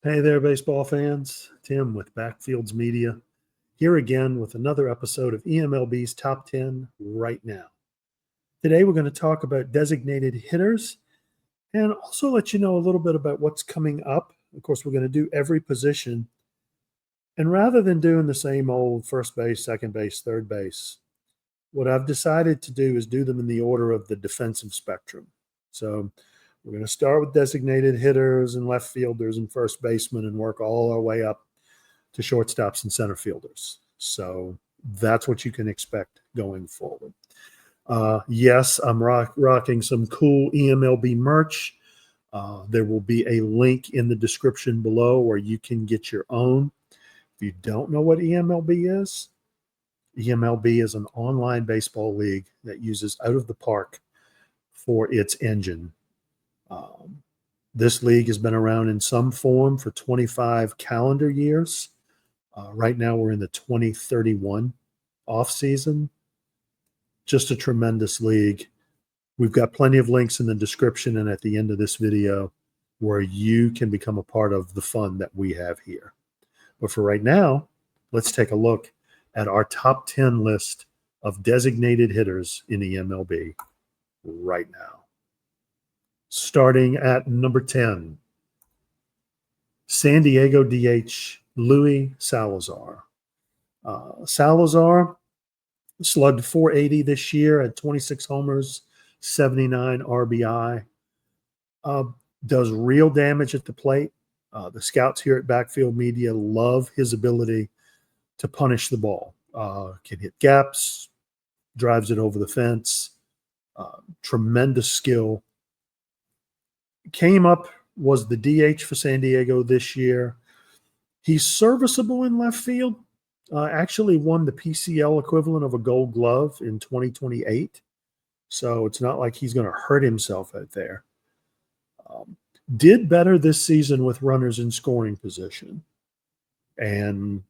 Hey there, baseball fans. Tim with Backfields Media, here again with another episode of eMLB's Top 10 right now. Today, we're going to talk about designated hitters and also let you know a little bit about what's coming up. Of course, we're going to do every position. And rather than doing the same old first base, second base, third base, what I've decided to do is do them in the order of the defensive spectrum. So we're going to start with designated hitters and left fielders and first basemen and work all our way up to shortstops and center fielders. So that's what you can expect going forward. Yes, I'm rocking some cool eMLB merch. There will be a link in the description below where you can get your own. If you don't know what eMLB is an online baseball league that uses Out of the Park for its engine. This league has been around in some form for 25 calendar years. Right now, we're in the 2031 off season. Just a tremendous league. We've got plenty of links in the description and at the end of this video where you can become a part of the fun that we have here. But for right now, let's take a look at our top 10 list of designated hitters in the eMLB right now. Starting at number 10, San Diego DH Luis Salazar. Salazar slugged .480 this year at 26 homers, 79 RBI. Does real damage at the plate. The scouts here at Backfield Media love his ability to punish the ball. Can hit gaps, drives it over the fence. Tremendous skill. Came up, was the DH for San Diego this year. He's serviceable in left field. Actually won the PCL equivalent of a Gold Glove in 2028. So it's not like he's going to hurt himself out there. Did better this season with runners in scoring position. And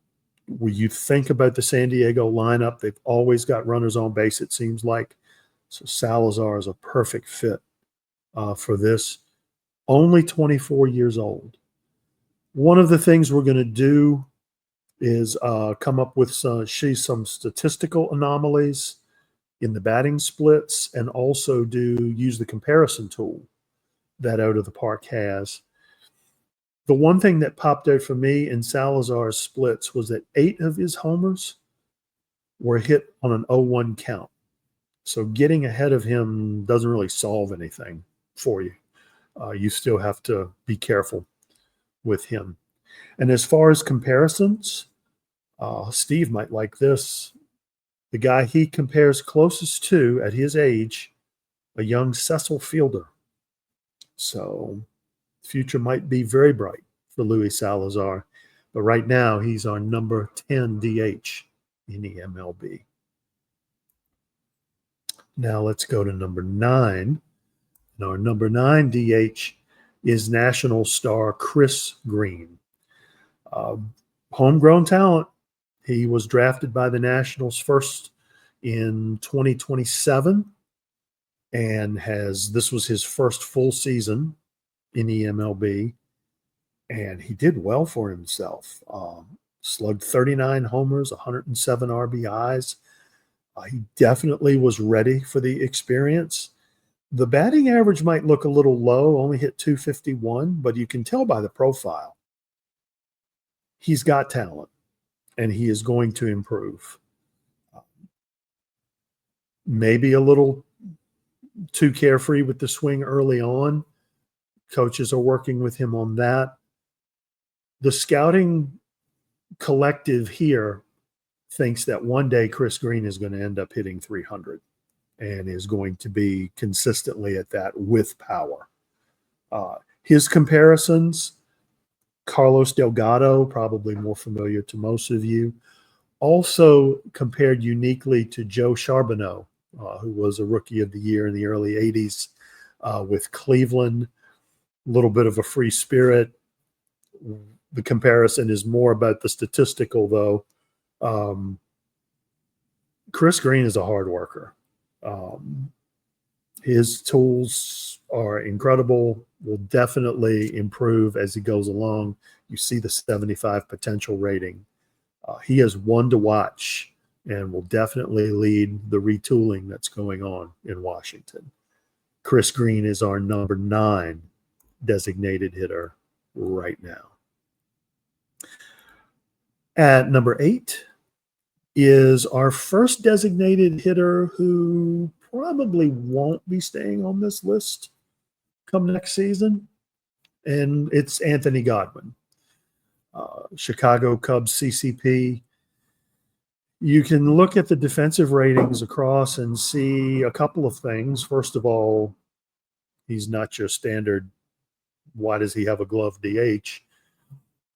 when you think about the San Diego lineup, they've always got runners on base, it seems like. So Salazar is a perfect fit for this. Only 24 years old. One of the things we're going to do is come up with some statistical anomalies in the batting splits and also use the comparison tool that Out of the Park has. The one thing that popped out for me in Salazar's splits was that 8 of his homers were hit on an 0-1 count. So getting ahead of him doesn't really solve anything for you. You still have to be careful with him. And as far as comparisons, Steve might like this. The guy he compares closest to at his age, a young Cecil Fielder. So the future might be very bright for Luis Salazar. But right now, he's our number 10 DH in the eMLB. Now let's go to number 9. And our number 9 DH is national star Chris Green. Homegrown talent. He was drafted by the Nationals first in 2027 and this was his first full season in eMLB. And he did well for himself. Slugged 39 homers, 107 RBIs. He definitely was ready for the experience. The batting average might look a little low, only hit .251, but you can tell by the profile. He's got talent, and he is going to improve. Maybe a little too carefree with the swing early on. Coaches are working with him on that. The scouting collective here thinks that one day Chris Green is going to end up hitting 300 and is going to be consistently at that with power. His comparisons, Carlos Delgado, probably more familiar to most of you, also compared uniquely to Joe Charbonneau, who was a Rookie of the Year in the early 80s with Cleveland. A little bit of a free spirit. The comparison is more about the statistical, though. Chris Green is a hard worker. His tools are incredible. will definitely improve as he goes along. You see the 75 potential rating. He is one to watch and will definitely lead the retooling that's going on in Washington. Chris Green is our number 9 designated hitter right now. At number 8 is our first designated hitter who probably won't be staying on this list come next season, and it's Anthony Godwin. Chicago Cubs CCP. You can look at the defensive ratings across and see a couple of things. First of all, he's not your standard, why does he have a glove DH?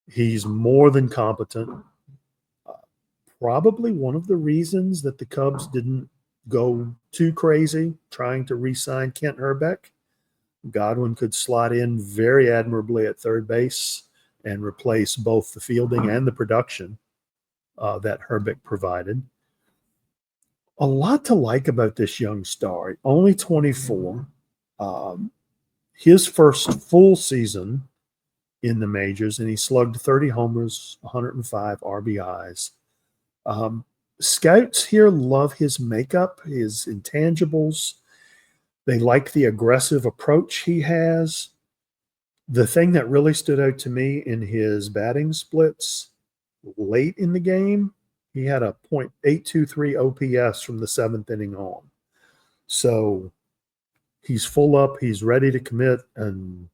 He's more than competent. Probably one of the reasons that the Cubs didn't go too crazy trying to re-sign Kent Hrbek. Godwin could slot in very admirably at third base and replace both the fielding and the production that Hrbek provided. A lot to like about this young star. Only 24. His first full season in the majors, and he slugged 30 homers, 105 RBIs. Scouts here love his makeup, his intangibles. They like the aggressive approach he has. The thing that really stood out to me in his batting splits late in the game, he had a .823 OPS from the 7th inning on. So he's full up, he's ready to commit, and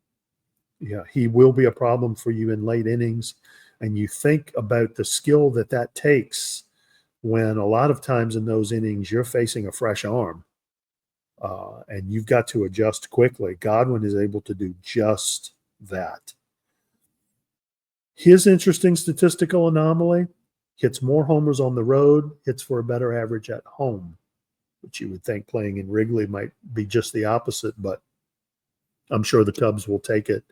yeah, he will be a problem for you in late innings. And you think about the skill that takes when a lot of times in those innings you're facing a fresh arm and you've got to adjust quickly. Godwin is able to do just that. His interesting statistical anomaly: hits more homers on the road, hits for a better average at home, which you would think playing in Wrigley might be just the opposite, but I'm sure the Cubs will take it.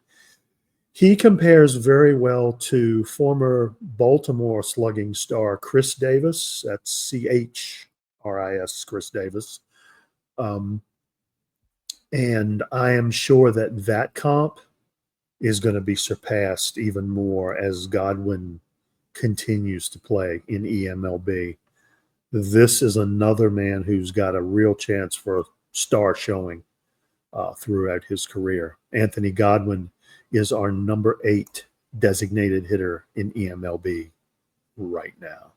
He compares very well to former Baltimore slugging star Chris Davis. That's CHRIS, Chris Davis. And I am sure that comp is going to be surpassed even more as Godwin continues to play in eMLB. This is another man who's got a real chance for a star showing throughout his career. Anthony Godwin is our number 8 designated hitter in eMLB right now.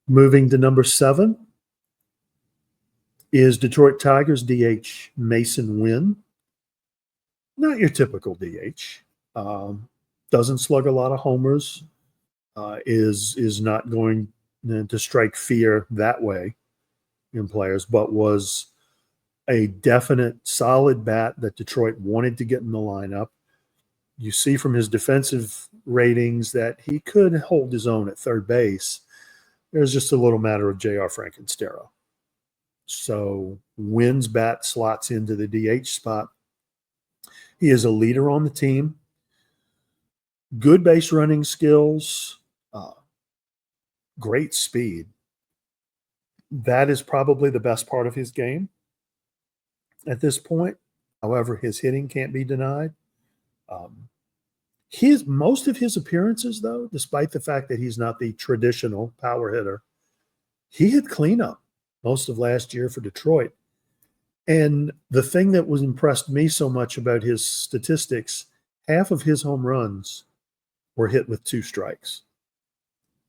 Moving to number 7 is Detroit Tigers DH Mason Wynn. Not your typical DH. Doesn't slug a lot of homers. Is not going to strike fear that way in players, but was a definite solid bat that Detroit wanted to get in the lineup. You see from his defensive ratings that he could hold his own at third base. There's just a little matter of J.R. Frankenstero. So Wynn's bat slots into the DH spot. He is a leader on the team. Good base running skills. Great speed. That is probably the best part of his game at this point. However, his hitting can't be denied. Most of his appearances, though, despite the fact that he's not the traditional power hitter, he hit cleanup most of last year for Detroit. And the thing that was impressed me so much about his statistics, half of his home runs were hit with 2 strikes.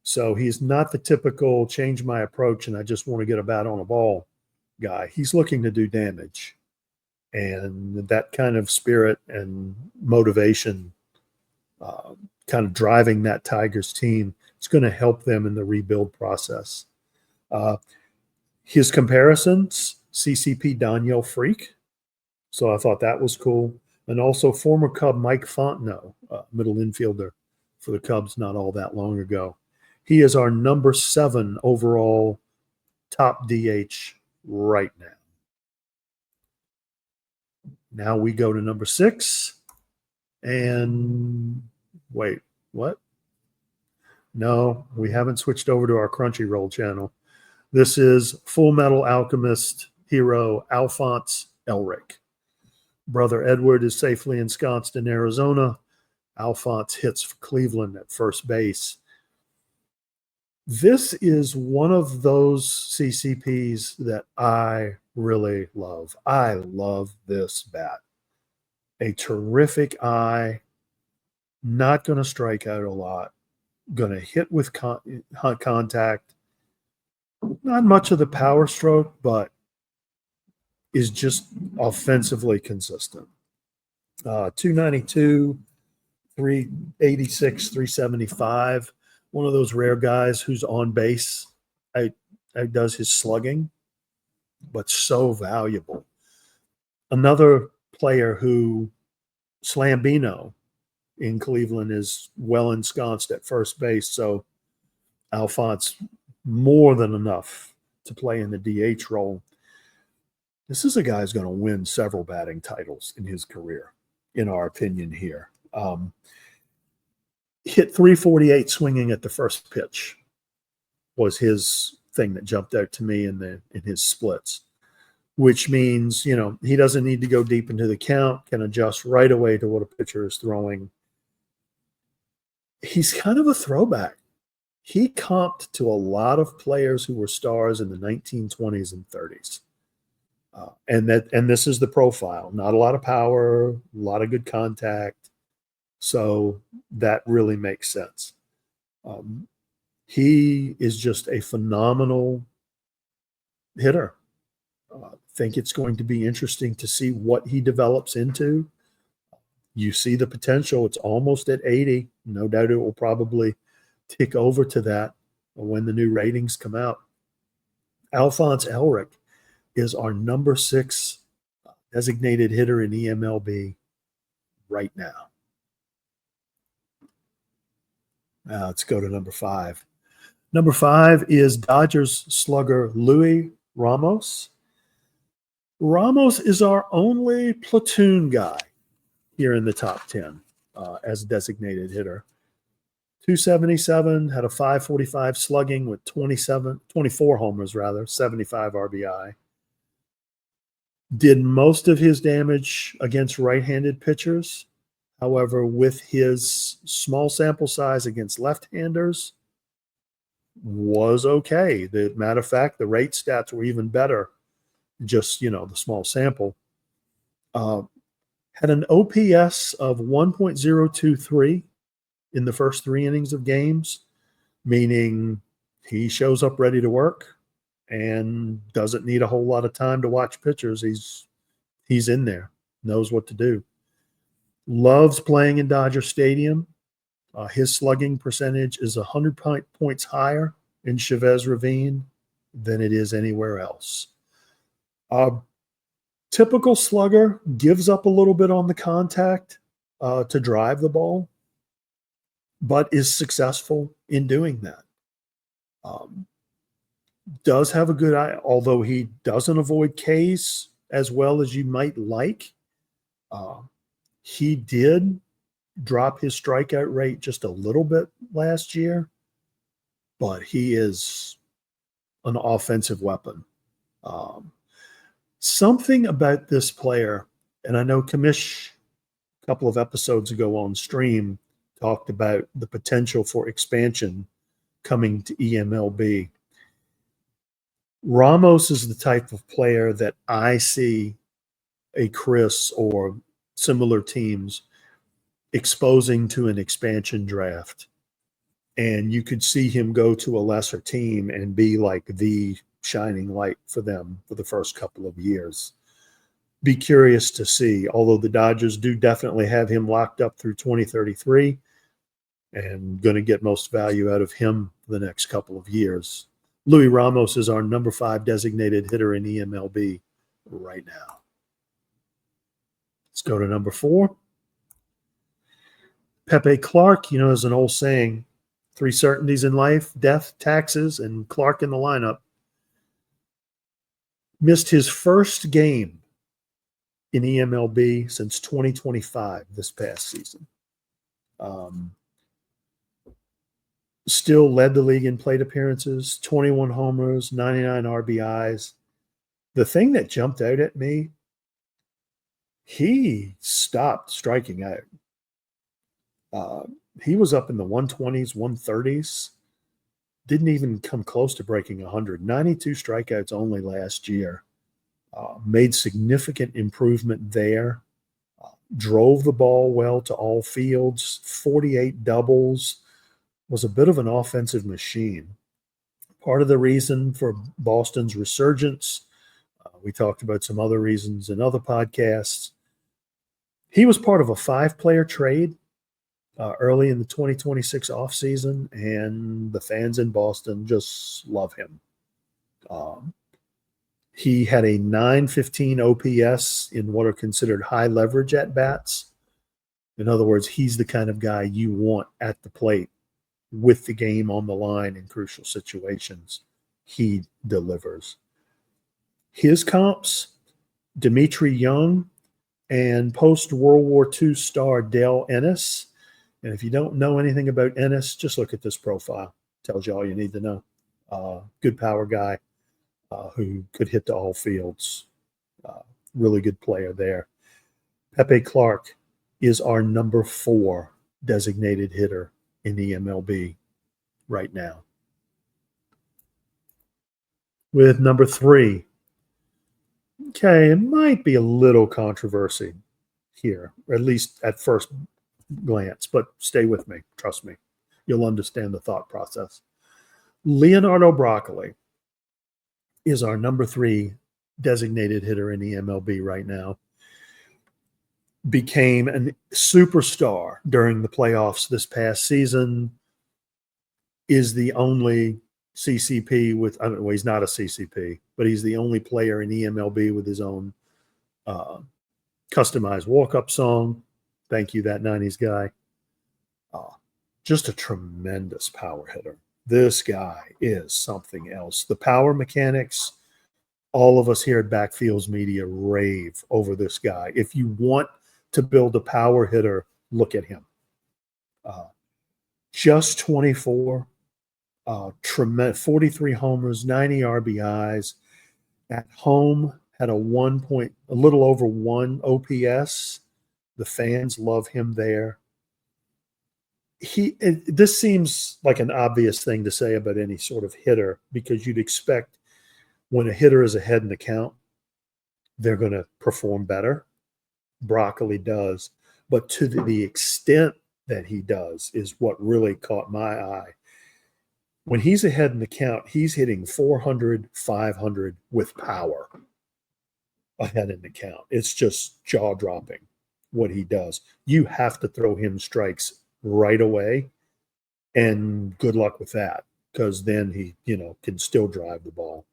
So he's not the typical change my approach and I just want to get a bat on a ball guy. He's looking to do damage. And that kind of spirit and motivation, kind of driving that Tigers team, it's going to help them in the rebuild process. His comparisons, CCP Daniel Freak. So I thought that was cool. And also former Cub Mike Fontenot, middle infielder for the Cubs not all that long ago. He is our number 7 overall top DH right now. Now we go to number 6. And wait, what? No, we haven't switched over to our Crunchyroll channel. This is Full Metal Alchemist hero Alphonse Elric. Brother Edward is safely ensconced in Arizona. Alphonse hits for Cleveland at first base. This is one of those CCPs that I really love. I love this bat. A terrific eye, not going to strike out a lot, going to hit with contact. Not much of the power stroke, but is just offensively consistent. 292, 386, 375. One of those rare guys who's on base, does his slugging, but so valuable. Another player who Slambino in Cleveland is well ensconced at first base, so Alphonse more than enough to play in the DH role. This is a guy who's going to win several batting titles in his career, in our opinion here. Hit 348 swinging at the first pitch was his thing that jumped out to me in his splits, which means, he doesn't need to go deep into the count, can adjust right away to what a pitcher is throwing. He's kind of a throwback. He comped to a lot of players who were stars in the 1920s and 30s. And this is the profile. Not a lot of power, a lot of good contact. So that really makes sense. He is just a phenomenal hitter. Think it's going to be interesting to see what he develops into. You see the potential. It's almost at 80. No doubt it will probably tick over to that when the new ratings come out. Alphonse Elric is our number 6 designated hitter in eMLB right now. Now let's go to number 5. Number 5 is Dodgers slugger Luis Ramos. Ramos is our only platoon guy here in the top 10 as a designated hitter. 277, had a 545 slugging with 24 homers, 75 RBI. Did most of his damage against right-handed pitchers. However, with his small sample size against left-handers, was okay. The matter of fact, the rate stats were even better. Just, the small sample. Had an OPS of 1.023 in the first 3 innings of games, meaning he shows up ready to work and doesn't need a whole lot of time to watch pitchers. He's in there, knows what to do. Loves playing in Dodger Stadium. His slugging percentage is 100 points higher in Chavez Ravine than it is anywhere else. Typical slugger, gives up a little bit on the contact to drive the ball, but is successful in doing that. Does have a good eye, although he doesn't avoid Ks as well as you might like. He did drop his strikeout rate just a little bit last year, but he is an offensive weapon. Something about this player, and I know Commish a couple of episodes ago on stream talked about the potential for expansion coming to eMLB. Ramos is the type of player that I see a Chris or similar teams exposing to an expansion draft. And you could see him go to a lesser team and be like the shining light for them for the first couple of years. Be curious to see, although the Dodgers do definitely have him locked up through 2033 and going to get most value out of him for the next couple of years. Luis Ramos is our number 5 designated hitter in eMLB right now. Let's go to number 4. Pepe Clark, there's an old saying, 3 certainties in life: death, taxes, and Clark in the lineup. Missed his first game in eMLB since 2025 this past season. Still led the league in plate appearances, 21 homers, 99 RBIs. The thing that jumped out at me, he stopped striking out. He was up in the 120s, 130s. Didn't even come close to breaking 100. 92 strikeouts only last year. Made significant improvement there. Drove the ball well to all fields. 48 doubles. Was a bit of an offensive machine. Part of the reason for Boston's resurgence, we talked about some other reasons in other podcasts. He was part of a 5-player trade early in the 2026 offseason, and the fans in Boston just love him. He had a 915 OPS in what are considered high leverage at bats. In other words, he's the kind of guy you want at the plate with the game on the line in crucial situations. He delivers. His comps, Dimitri Young and post-World War II star Dale Ennis. And if you don't know anything about Ennis, just look at this profile. Tells you all you need to know. Good power guy who could hit to all fields. Really good player there. Pepe Clark is our number 4 designated hitter in the eMLB right now. With number 3, okay, it might be a little controversy here, or at least at first glance, but stay with me. Trust me. You'll understand the thought process. Leonardo Broccoli is our number 3 designated hitter in the eMLB right now. Became a superstar during the playoffs this past season. Is the only CCP with, well, he's not a CCP, but he's the only player in eMLB with his own customized walk-up song. Thank you, that 90s guy. Just a tremendous power hitter. This guy is something else. The power mechanics, all of us here at Backfields Media rave over this guy. If you want to build a power hitter, look at him. Just 24, 43 homers, 90 RBIs. At home, had a little over 1 OPS. The fans love him there. This seems like an obvious thing to say about any sort of hitter, because you'd expect when a hitter is ahead in the count, they're going to perform better. Broccoli does, but to the extent that he does is what really caught my eye. When he's ahead in the count, he's hitting 400, 500 with power ahead in the count. It's just jaw-dropping what he does. You have to throw him strikes right away, and good luck with that, because then he, can still drive the ball.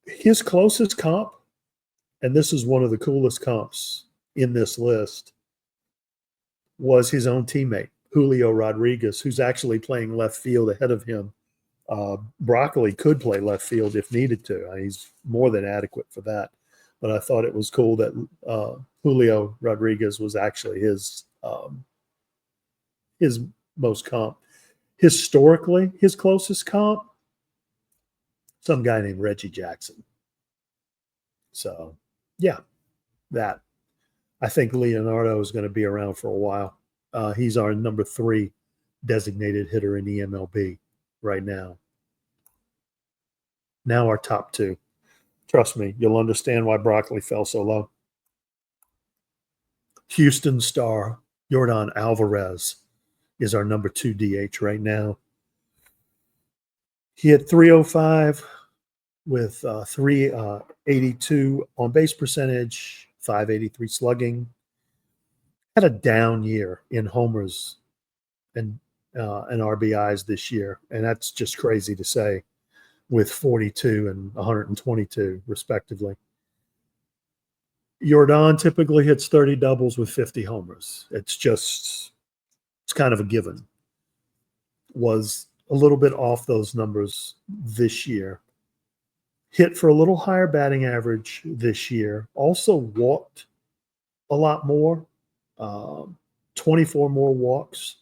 His closest comp, and this is one of the coolest comps in this list, was his own teammate, Julio Rodriguez, who's actually playing left field ahead of him. Broccoli could play left field if needed to. He's more than adequate for that. But I thought it was cool that Julio Rodriguez was actually his most comp. Historically, his closest comp, some guy named Reggie Jackson. So, yeah, that. I think Leonardo is going to be around for a while. He's our number 3 designated hitter in the eMLB right now. Now our top 2. Trust me, you'll understand why Broccoli fell so low. Houston star Yordan Alvarez is our number 2 DH right now. He had 305 with 382 on base percentage, 583 slugging. Had a down year in homers and RBIs this year, and that's just crazy to say, with 42 and 122 respectively. Yordan typically hits 30 doubles with 50 homers. It's kind of a given. Was a little bit off those numbers this year. Hit for a little higher batting average this year. Also walked a lot more, 24 more walks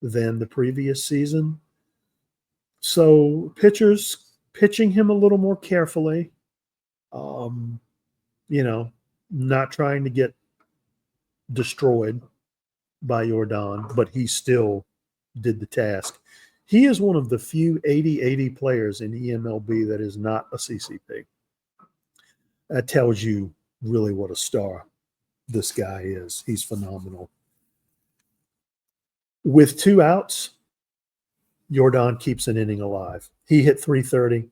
than the previous season. So pitchers pitching him a little more carefully. not trying to get destroyed by Jordan, but he still did the task. He is one of the few 80-80 players in eMLB that is not a CCP. That tells you really what a star this guy is. He's phenomenal. With 2 outs, Jordan keeps an inning alive. He hit .330,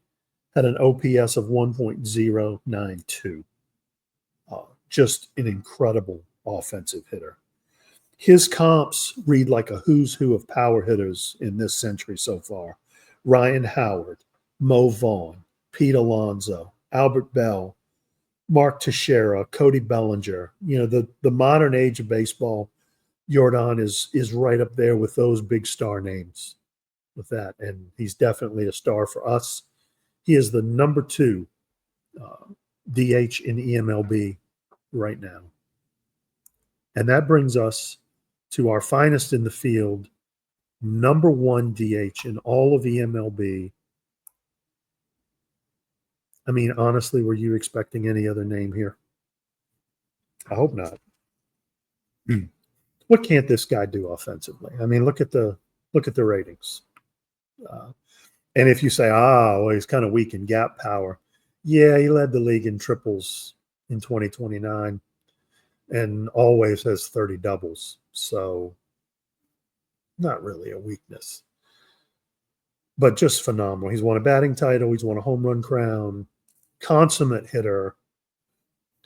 had an OPS of 1.092. Just an incredible offensive hitter. His comps read like a who's who of power hitters in this century so far. Ryan Howard, Mo Vaughn, Pete Alonso, Albert Bell, Mark Teixeira, Cody Bellinger. You know, the modern age of baseball, Jordan is right up there with those big star names with that. And he's definitely a star for us. He is the number 2 DH in eMLB right now. And that brings us to our finest in the field, number 1 DH in all of eMLB. I mean, honestly, were you expecting any other name here? I hope not. What can't this guy do offensively? I mean, look at the ratings. And if you say, well, he's kind of weak in gap power. Yeah, he led the league in triples in 2029 and always has 30 doubles. So not really a weakness, but just phenomenal. He's won a batting title. He's won a home run crown, consummate hitter,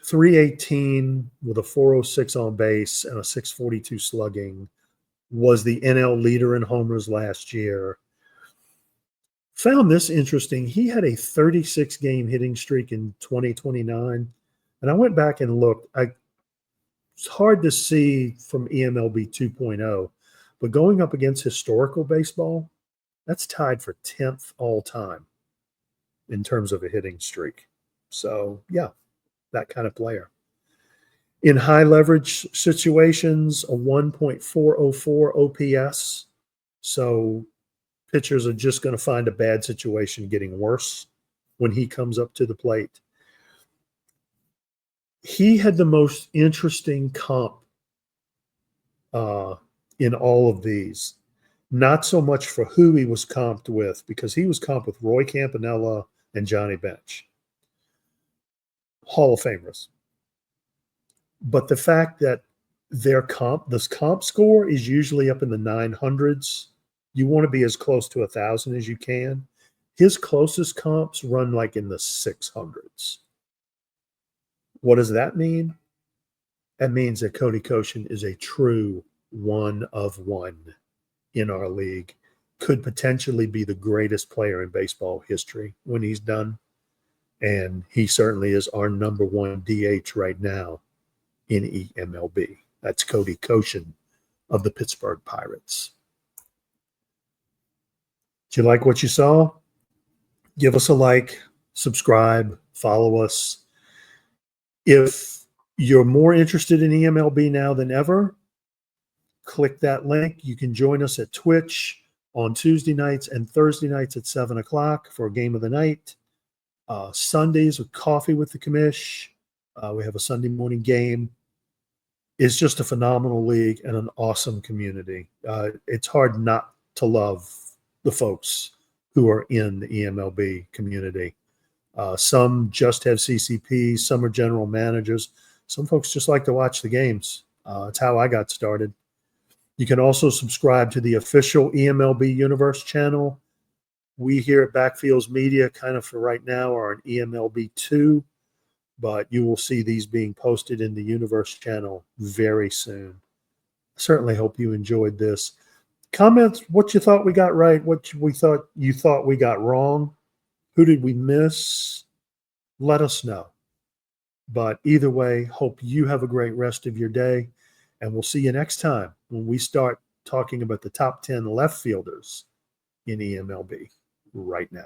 318 with a 406 on base and a 642 slugging, was the NL leader in homers last year. Found this interesting. He had a 36-game hitting streak in 2029. And I went back and looked. It's hard to see from eMLB 2.0, but going up against historical baseball, that's tied for 10th all time in terms of a hitting streak. So, yeah, that kind of player. In high leverage situations, a 1.404 OPS. So pitchers are just going to find a bad situation getting worse when he comes up to the plate. He had the most interesting comp in all of these. Not so much for who he was comped with, because he was comped with Roy Campanella and Johnny Bench, Hall of Famers. But the fact that this comp score is usually up in the 900s. You want to be as close to 1,000 as you can. His closest comps run like in the 600s. What does that mean? That means that Cody Koshin is a true one of one in our league. Could potentially be the greatest player in baseball history when he's done. And he certainly is our number 1 DH right now in eMLB. That's Cody Koshin of the Pittsburgh Pirates. Did you like what you saw? Give us a like, subscribe, follow us. If you're more interested in eMLB now than ever, click that link. You can join us at Twitch on Tuesday nights and Thursday nights at 7 o'clock for a game of the night. Sundays with Coffee with the Commish. We have a Sunday morning game. It's just a phenomenal league and an awesome community. It's hard not to love the folks who are in the eMLB community. Some just have CCPs, some are general managers. Some folks just like to watch the games. It's how I got started. You can also subscribe to the official eMLB Universe channel. We here at Backfields Media, kind of for right now, are on eMLB 2, but you will see these being posted in the Universe channel very soon. I certainly hope you enjoyed this. Comments what you thought we got right, what you thought we got wrong. Who did we miss? Let us know. But either way, hope you have a great rest of your day. And we'll see you next time when we start talking about the top 10 left fielders in eMLB right now.